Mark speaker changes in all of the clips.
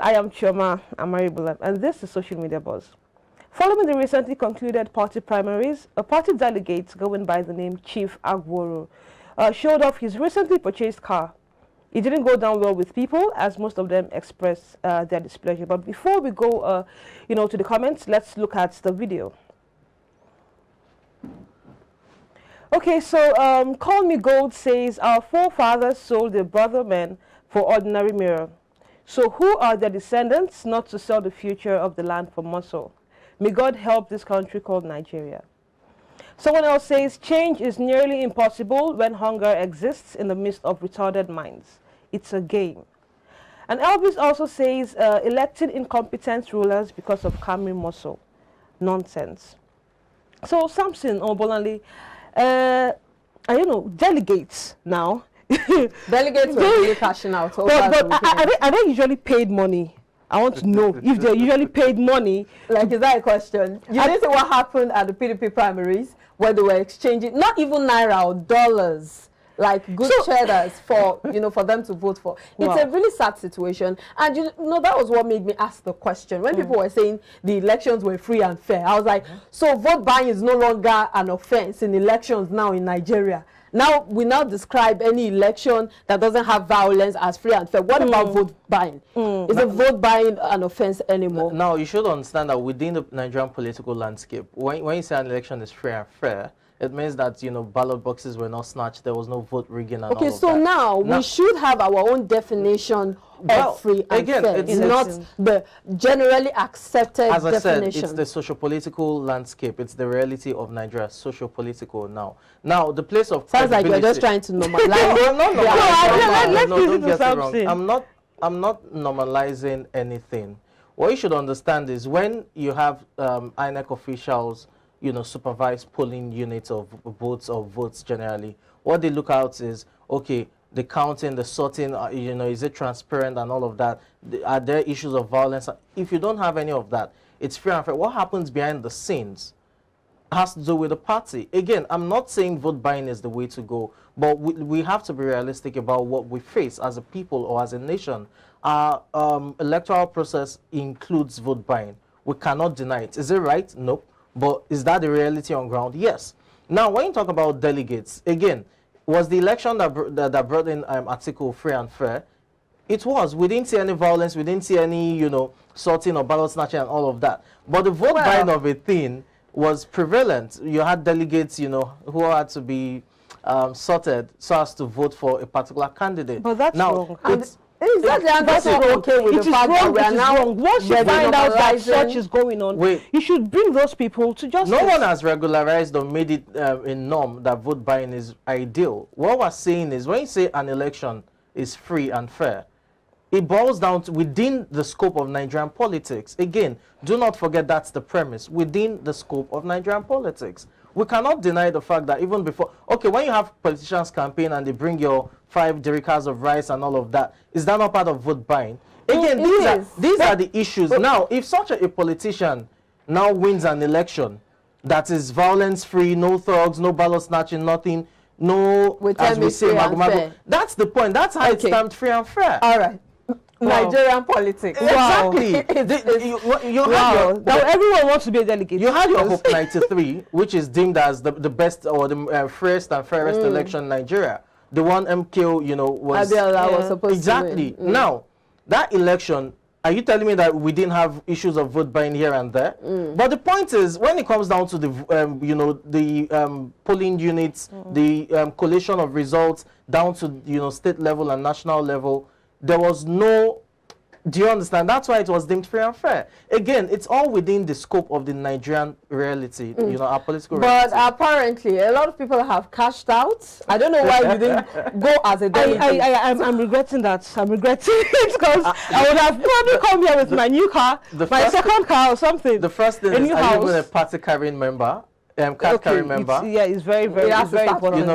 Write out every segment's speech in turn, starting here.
Speaker 1: I am Chioma Amaribula, and this is Social Media Buzz. Following the recently concluded party primaries, a party delegate going by the name Chief Agworo showed off his recently purchased car. It didn't go down well with people, as most of them expressed their displeasure. But before we go, to the comments, let's look at the video. Okay, so Call Me Gold says, our forefathers sold their brother men for ordinary mirror. So who are their descendants not to sell the future of the land for muscle? May God help this country called Nigeria. Someone else says, change is nearly impossible when hunger exists in the midst of retarded minds. It's a game. And Elvis also says, elected incompetent rulers because of Camry muscle. Nonsense. So Samson or Bolanle, delegates now.
Speaker 2: Delegates were really cashing out.
Speaker 1: But are they usually paid money? I want to know if they're usually paid money.
Speaker 2: Like, is that a question? You didn't see what happened at the PDP primaries where they were exchanging, not even naira or dollars, like good cheddars for them to vote for. Wow. It's a really sad situation. And that was what made me ask the question. When people were saying the elections were free and fair, I was like, so vote buying is no longer an offense in elections now in Nigeria. Now, we describe any election that doesn't have violence as free and fair. What about vote buying? Is a vote buying an offense anymore?
Speaker 3: Now, you should understand that within the Nigerian political landscape, when you say an election is free and fair, it means that, ballot boxes were not snatched, there was no vote rigging and all of that.
Speaker 2: Okay, so now we should have our own definition of free and fair. It's not the generally accepted definition.
Speaker 3: As I said, it's the socio-political landscape. It's the reality of Nigeria, socio-political now. Now, the place of
Speaker 2: sounds like you're just trying to normalize.
Speaker 3: I'm not normalizing anything. What you should understand is when you have INEC officials supervise polling units of votes generally, what they look out is, okay, the counting, the sorting, is it transparent and all of that? Are there issues of violence? If you don't have any of that, it's free and fair. What happens behind the scenes has to do with the party. Again, I'm not saying vote buying is the way to go, but we have to be realistic about what we face as a people or as a nation. Our electoral process includes vote buying. We cannot deny it. Is it right? Nope. But is that the reality on ground? Yes. Now, when you talk about delegates, again, was the election that brought in Article free and fair? It was. We didn't see any violence. We didn't see any, sorting or ballot snatching and all of that. But the vote buying of a thing was prevalent. You had delegates, who had to be sorted so as to vote for a particular candidate.
Speaker 1: But that's wrong.
Speaker 2: Exactly, and that's not okay with the fact that we are now.
Speaker 1: Once you find out that such is going on, you should bring those people to justice.
Speaker 3: No one has regularized or made it a norm that vote buying is ideal. What we're saying is when you say an election is free and fair, it boils down to within the scope of Nigerian politics. Again, do not forget that's the premise, within the scope of Nigerian politics. We cannot deny the fact that even before, okay, when you have politicians campaign and they bring your 5 derricks of rice and all of that, is that not part of vote buying? Again, these are the issues. Now, if such a politician now wins an election that is violence-free, no thugs, no ballot snatching, nothing, no, as we say, that's the point. That's how it's stamped free and fair.
Speaker 2: All right. Wow. Nigerian politics.
Speaker 3: Exactly.
Speaker 1: Now everyone wants to be a delegate.
Speaker 3: You had your Hope 93, which is deemed as the best or the freest and fairest election in Nigeria. The one MKO, was
Speaker 2: supposed
Speaker 3: to win. Now, that election, are you telling me that we didn't have issues of vote buying here and there? But the point is, when it comes down to the, polling units, the collation of results down to, state level and national level, there was no, do you understand? That's why it was deemed free and fair. Again, it's all within the scope of the Nigerian reality, our political reality.
Speaker 2: But apparently, a lot of people have cashed out. I don't know why you didn't go as a delegate.
Speaker 1: I'm regretting that. I'm regretting it because I would have probably come here with my new car, my second car or something.
Speaker 3: The first thing is, are you even a party carrying member? Card carrying member.
Speaker 1: It's very important.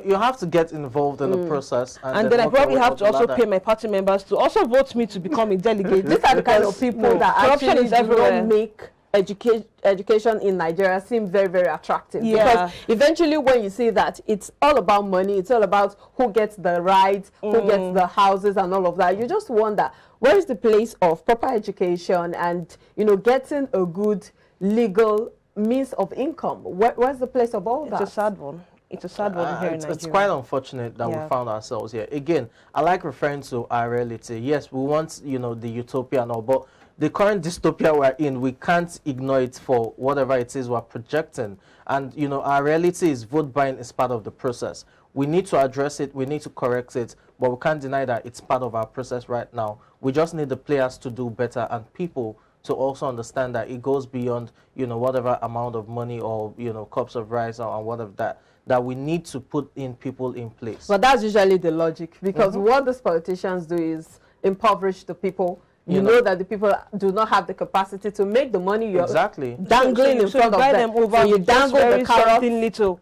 Speaker 3: You have to get involved in the process,
Speaker 1: and then I probably have to also pay my party members to also vote me to become a delegate.
Speaker 2: These are the kind of people that actually do not make education in Nigeria seem very, very attractive.
Speaker 1: Yeah.
Speaker 2: Because eventually when you see that, it's all about money, it's all about who gets the rights, who gets the houses and all of that. You just wonder, where is the place of proper education and, you know, getting a good legal means of income? Where's the place of all that?
Speaker 1: It's a sad one. It's a sad one here in Nigeria.
Speaker 3: It's quite unfortunate that we found ourselves here. Again, I like referring to our reality. Yes, we want, you know, the utopia and all, but the current dystopia we're in, we can't ignore it for whatever it is we're projecting. And, you know, our reality is vote buying is part of the process. We need to address it, we need to correct it, but we can't deny that it's part of our process right now. We just need the players to do better and people to also understand that it goes beyond, you know, whatever amount of money or, you know, cups of rice or whatever that we need to put in people in place.
Speaker 2: But that's usually the logic, because what these politicians do is impoverish the people. You know that the people do not have the capacity to make the money you're dangling in front of them.
Speaker 1: So you dangle the carrot little.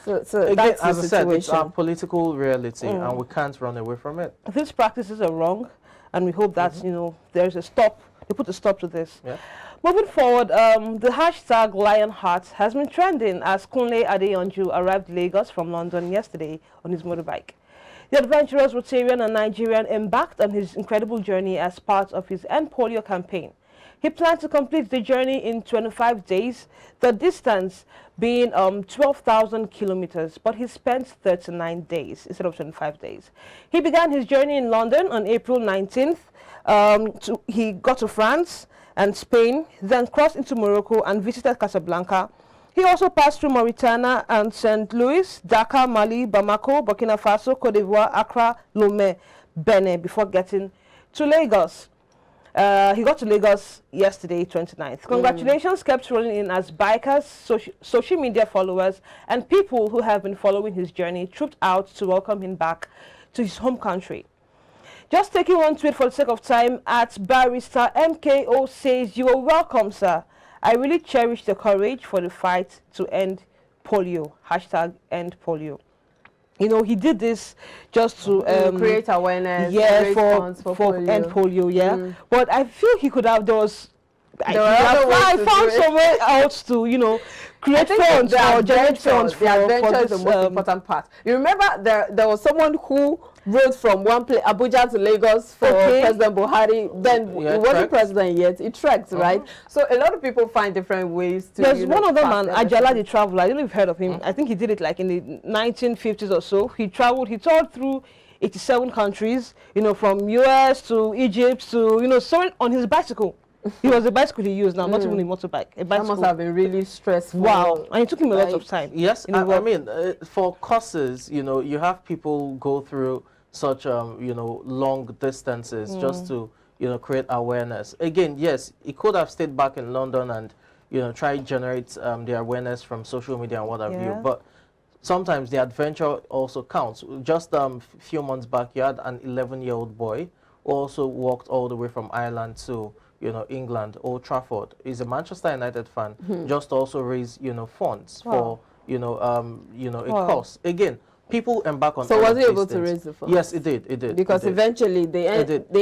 Speaker 2: So
Speaker 3: again,
Speaker 2: that's
Speaker 3: as
Speaker 2: the
Speaker 3: I said, it's
Speaker 2: situation.
Speaker 3: our political reality and we can't run away from it.
Speaker 1: These practices are wrong, and we hope that, you know, there's a stop. They put a stop to this.
Speaker 3: Yeah.
Speaker 1: Moving forward, the hashtag Lionheart has been trending as Kunle Adeyanju arrived Lagos from London yesterday on his motorbike. The adventurous Rotarian and Nigerian embarked on his incredible journey as part of his End Polio campaign. He planned to complete the journey in 25 days, the distance being 12,000 kilometers, but he spent 39 days instead of 25 days. He began his journey in London on April 19th. He got to France and Spain, then crossed into Morocco and visited Casablanca. He also passed through Mauritania and St. Louis, Dakar, Mali, Bamako, Burkina Faso, Cote d'Ivoire, Accra, Lomé, Benin, before getting to Lagos. He got to Lagos yesterday, 29th. Congratulations kept rolling in as bikers, social media followers, and people who have been following his journey trooped out to welcome him back to his home country. Just taking one tweet for the sake of time, at Barrister MKO says, "You are welcome, sir. I really cherish the courage for the fight to end polio. Hashtag end polio." You know, he did this just to
Speaker 2: create awareness,
Speaker 1: for end polio, But I feel he could have I found somewhere else to, you know, create funds or generate funds
Speaker 2: for adventure is the most important part. You remember there was someone who rode from one place, Abuja to Lagos for President Buhari. Then he wasn't president yet. It trekked, right? So a lot of people find different ways to.
Speaker 1: There's one other man, Ajala the Traveler. I don't know if you've heard of him. I think he did it like in the 1950s or so. He traveled. He toured through 87 countries. You know, from US to Egypt to, you know, soaring on his bicycle. It was a bicycle he used now, not even a motorbike. A bicycle.
Speaker 2: That must have been really stressful.
Speaker 1: Wow. And it took him a lot of time.
Speaker 3: Yes, I mean, for courses, you know, you have people go through such, you know, long distances just to, you know, create awareness. Again, yes, he could have stayed back in London and, you know, try to generate the awareness from social media and what have you. But sometimes the adventure also counts. Just a few months back, you had an 11-year-old boy who also walked all the way from Ireland to, you know, England, Old Trafford. He's a Manchester United fan. Just also raise, you know, funds for, you know, a cause. Again, people embark on.
Speaker 2: So was he able to raise the funds?
Speaker 3: Yes, it did. It did.
Speaker 2: Because eventually the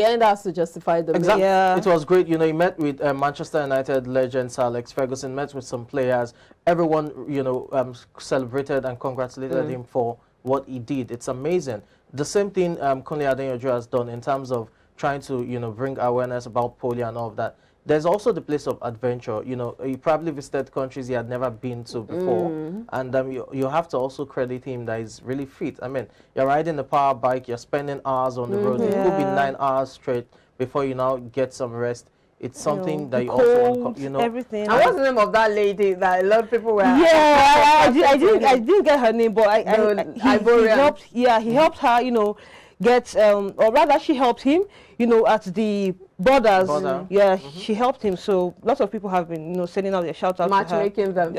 Speaker 2: end has to justify the
Speaker 3: exactly. It was great. You know, he met with Manchester United legend Sir Alex Ferguson. Met with some players. Everyone, you know, celebrated and congratulated him for what he did. It's amazing. The same thing Kunle Adeyanju has done in terms of trying to, you know, bring awareness about polio and all of that. There's also the place of adventure. You know, he probably visited countries he had never been to before. And you have to also credit him that he's really fit. I mean, you're riding a power bike, you're spending hours on the road. It could be 9 hours straight before you now get some rest. It's something that you also, you know.
Speaker 1: Everything.
Speaker 2: And what's the name of that lady that a lot of people were?
Speaker 1: I didn't get her name, but he helped her, you know, get, or rather she helped him, you know, at the borders. She helped him. So lots of people have been, you know, sending out their shout outs,
Speaker 2: matchmaking them.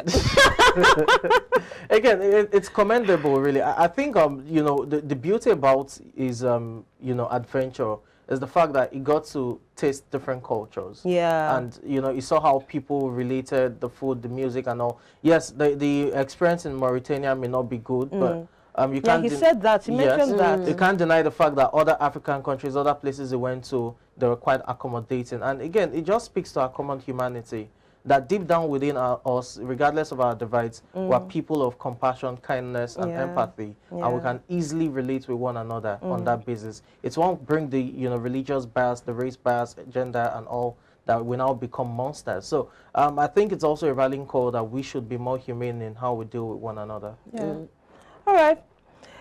Speaker 3: Again, it's commendable, really. I think, you know, the beauty about his, you know, adventure is the fact that he got to taste different cultures. And, you know, he saw how people related, the food, the music and all. Yes, the experience in Mauritania may not be good, but you can't.
Speaker 1: He said that. He mentioned that.
Speaker 3: You can't deny the fact that other African countries, other places he went to, they were quite accommodating. And again, it just speaks to our common humanity that deep down within us, regardless of our divides, we're people of compassion, kindness, and empathy, and we can easily relate with one another on that basis. It won't bring the religious bias, the race bias, gender, and all that we now become monsters. So I think it's also a rallying call that we should be more humane in how we deal with one another.
Speaker 1: All right.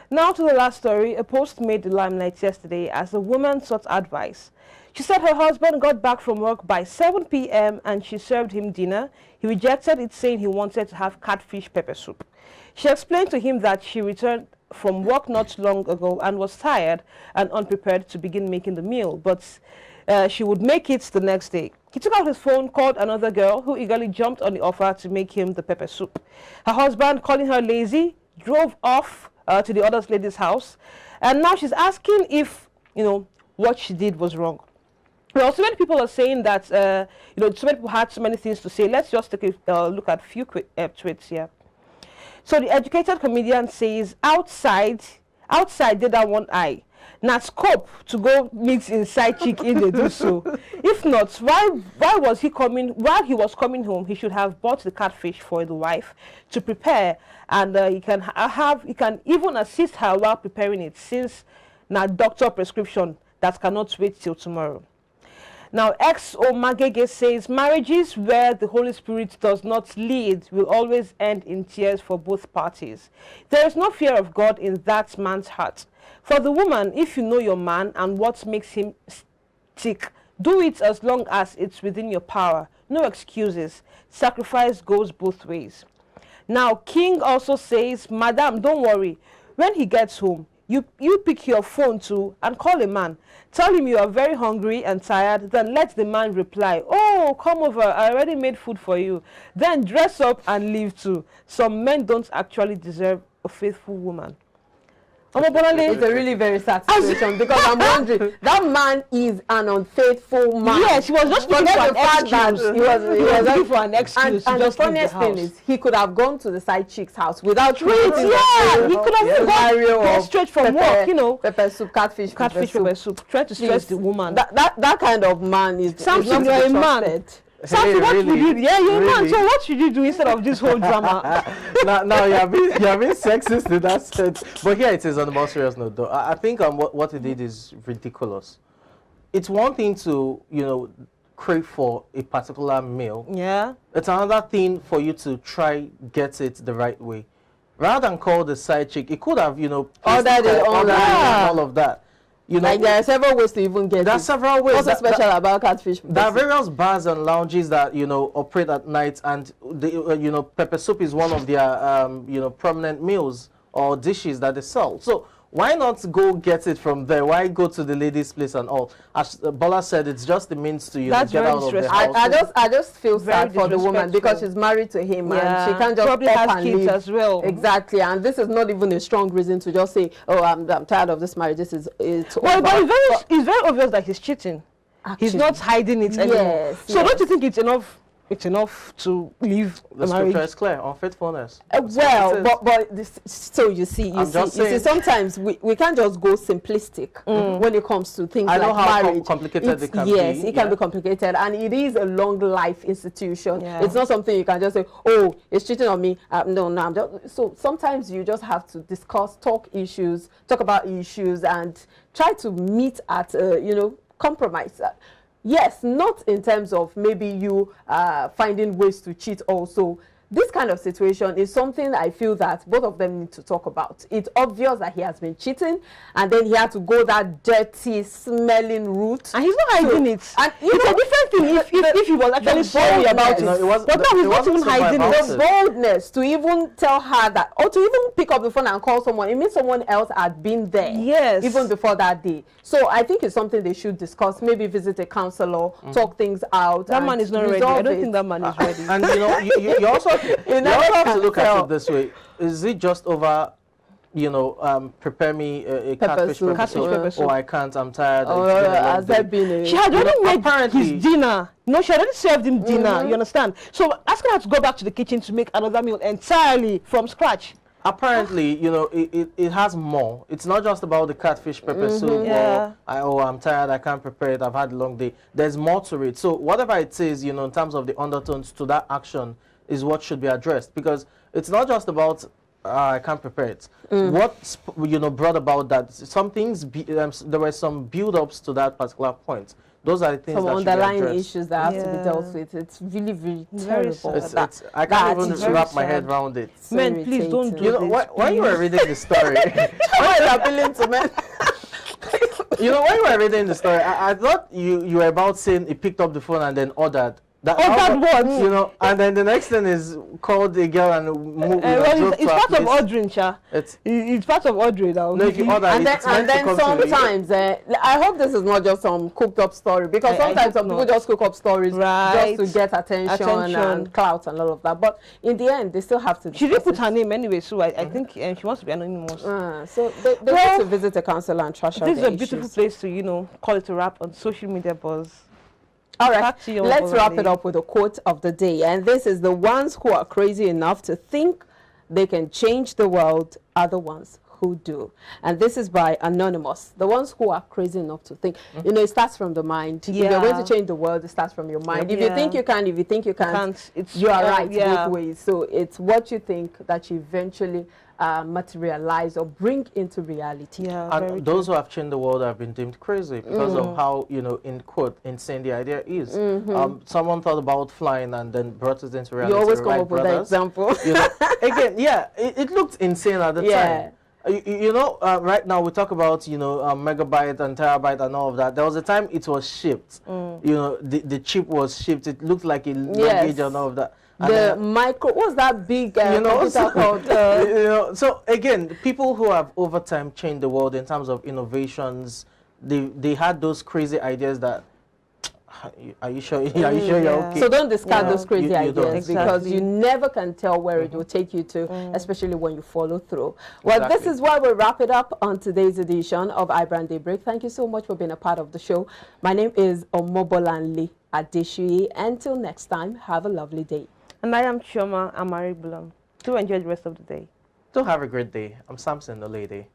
Speaker 1: Now to the last story. A post made the limelight yesterday as a woman sought advice. She said her husband got back from work by 7 p.m. and she served him dinner. He rejected it, saying he wanted to have catfish pepper soup. She explained to him that she returned from work not long ago and was tired and unprepared to begin making the meal, but she would make it the next day. He took out his phone, called another girl who eagerly jumped on the offer to make him the pepper soup. Her husband, calling her lazy, drove off to the other lady's house, and now she's asking if what she did was wrong. Well, so many people are saying that so many people had so many things to say. Let's just take a look at a few quick tweets here. So the educated comedian says, outside did that one eye. Not scope to go mix inside chick in the do so. If not, why was he coming? While he was coming home, he should have bought the catfish for the wife to prepare, and he can even assist her while preparing it, since now doctor prescription that cannot wait till tomorrow. Now, Omagege says, marriages where the Holy Spirit does not lead will always end in tears for both parties. There is no fear of God in that man's heart. For the woman, if you know your man and what makes him tick, do it as long as it's within your power. No excuses. Sacrifice goes both ways. Now, King also says, Madam, don't worry. When he gets home, you pick your phone too and call a man. Tell him you are very hungry and tired. Then let the man reply, oh, come over. I already made food for you. Then dress up and leave too. Some men don't actually deserve a faithful woman.
Speaker 2: It's a really very sad situation, because I'm wondering, that man is an unfaithful man.
Speaker 1: Yes, he was just looking for an excuse. He was looking for an excuse.
Speaker 2: And the funniest thing is, he could have gone to the side chick's house without
Speaker 1: he could have gone straight from work,
Speaker 2: pepper soup, catfish pepper soup.
Speaker 1: Trying to stress the woman.
Speaker 2: That kind of man is
Speaker 1: Samson, you're a man. Samson, what would you do? Yeah, you're a man. So what should you do instead of this whole drama?
Speaker 3: No, you're being sexist in that sense. But here it is, on the more serious note, though. I think what he did is ridiculous. It's one thing to, crave for a particular meal.
Speaker 1: Yeah. It's
Speaker 3: another thing for you to try get it the right way. Rather than call the side chick, it could have,
Speaker 2: ordered it online,
Speaker 3: all of that.
Speaker 2: Like there are several ways to even get it.
Speaker 3: There are several ways.
Speaker 2: What's special about catfish?
Speaker 3: There are various bars and lounges that operate at night, and the pepper soup is one of their prominent meals or dishes that they sell. So why not go get it from there? Why go to the ladies' place and all? As Bola said, it's just the means to get out of the house.
Speaker 2: I just feel sad for the woman, because she's married to him, and she can't just
Speaker 1: probably
Speaker 2: up
Speaker 1: has
Speaker 2: and
Speaker 1: kids
Speaker 2: leave.
Speaker 1: as well.
Speaker 2: Exactly, and this is not even a strong reason to just say, oh, I'm tired of this marriage. This is it's
Speaker 1: well,
Speaker 2: over.
Speaker 1: But it's very obvious that he's cheating. Actually, he's not hiding it anymore. So don't you think it's enough? It's enough to leave
Speaker 3: the scripture is clear on faithfulness.
Speaker 2: So you see, sometimes we can't just go simplistic when it comes to things like marriage.
Speaker 3: I know how complicated it can be.
Speaker 2: Yes, it can be complicated, and it is a long life institution. Yeah. It's not something you can just say, oh, it's cheating on me. No, I'm just. So sometimes you just have to talk about issues, and try to meet at compromise. Yes, not in terms of maybe you finding ways to cheat also. This kind of situation is something I feel that both of them need to talk about. It's obvious that he has been cheating, and then he had to go that dirty, smelling route.
Speaker 1: And he's not hiding it. And it's a different thing if he was actually sorry about it. But no, he's not even hiding it.
Speaker 2: The boldness to even tell her that, or to even pick up the phone and call someone, it means someone else had been there.
Speaker 1: Yes.
Speaker 2: Even before that day. So I think it's something they should discuss. Maybe visit a counselor, talk things out.
Speaker 1: That man is not ready. I don't think that man is ready.
Speaker 3: And you also have to look at it this way. Is it just over, prepare me a catfish pepper soup? Oh, I can't, I'm tired.
Speaker 2: Has there been
Speaker 1: she had already made his dinner. No, she had already served him dinner, you understand? So asking her to go back to the kitchen to make another meal entirely from scratch.
Speaker 3: apparently, you know, it has more. It's not just about the catfish pepper soup
Speaker 1: Yeah.
Speaker 3: or I'm tired, I can't prepare it, I've had a long day. There's more to it. So whatever it says, you know, in terms of the undertones to that action is what should be addressed, because it's not just about I can't prepare it. What you know brought about that? Some things there were some build-ups to that particular point. Those are the things
Speaker 2: Some
Speaker 3: that
Speaker 2: underlying
Speaker 3: should be addressed.
Speaker 2: issues that have to be dealt
Speaker 1: Yeah.
Speaker 2: with. It's really, really
Speaker 1: Very
Speaker 2: terrible.
Speaker 1: sad.
Speaker 3: I can't even
Speaker 2: attitude.
Speaker 3: wrap my
Speaker 1: Very
Speaker 3: head
Speaker 1: sad.
Speaker 3: around it.
Speaker 2: So
Speaker 1: Men, please don't
Speaker 2: irritating.
Speaker 1: do
Speaker 3: You know,
Speaker 1: this,
Speaker 3: when you were reading the story,
Speaker 2: Why is appealing to men?
Speaker 3: you know, when you were reading the story, I thought you were about saying he picked up the phone and then ordered.
Speaker 1: Ordered what?
Speaker 3: You know, and then the next thing is called the girl and moved.
Speaker 1: Well, it's part of ordering, Sha. It's part of ordering now.
Speaker 3: No, if you order
Speaker 2: And
Speaker 3: it,
Speaker 2: then, sometimes, I hope this is not just some cooked up story, because
Speaker 1: I
Speaker 2: sometimes
Speaker 1: hope
Speaker 2: some people
Speaker 1: not.
Speaker 2: just cook up stories
Speaker 1: Right.
Speaker 2: just to get attention and clout and all of that. But in the end, they still have to.
Speaker 1: She didn't put
Speaker 2: discuss
Speaker 1: her name anyway, so I think she wants to be anonymous.
Speaker 2: it. So they need to visit a counselor and trash out
Speaker 1: This is
Speaker 2: their
Speaker 1: a beautiful
Speaker 2: issues.
Speaker 1: place to, you know, call it a wrap on social media buzz.
Speaker 2: All right,
Speaker 1: Back to you,
Speaker 2: let's wrap it
Speaker 1: Olani.
Speaker 2: up with a quote of the day. And this is: the ones who are crazy enough to think they can change the world are the ones who do. And this is by Anonymous. The ones who are crazy enough to think. You know, it starts from the mind. If you're going to change the world, it starts from your mind. If you think you can, if you think you can't, you are right both ways. So it's what you think that you eventually materialize or bring into reality.
Speaker 1: Yeah,
Speaker 3: And those who have changed the world have been deemed crazy because of how, you know, in quote, insane the idea is. Someone thought about flying and then brought it into reality.
Speaker 2: You always come up with that example.
Speaker 3: You know, again, yeah, it looked insane at the time. You know, right now we talk about, you know, megabyte and terabyte and all of that. There was a time it was shipped. You know, the chip was shipped. It looked like a luggage and all of that. And
Speaker 2: the micro, what's that big
Speaker 3: you know,
Speaker 2: computer called?
Speaker 3: you know, so again, people who have over time changed the world in terms of innovations, they had those crazy ideas that. Are you sure? Are you sure you're okay?
Speaker 2: So don't discard those crazy ideas, because you never can tell where it will take you to, especially when you follow through. Well, this is why we wrap it up on today's edition of iBrand Daybreak. Thank you so much for being a part of the show. My name is Omobolanle Adeshuyi. Until next time, have a lovely day.
Speaker 1: And I am Chioma Amari Bulam. Do enjoy the rest of the day.
Speaker 3: Do have a great day. I'm Samson, the lady.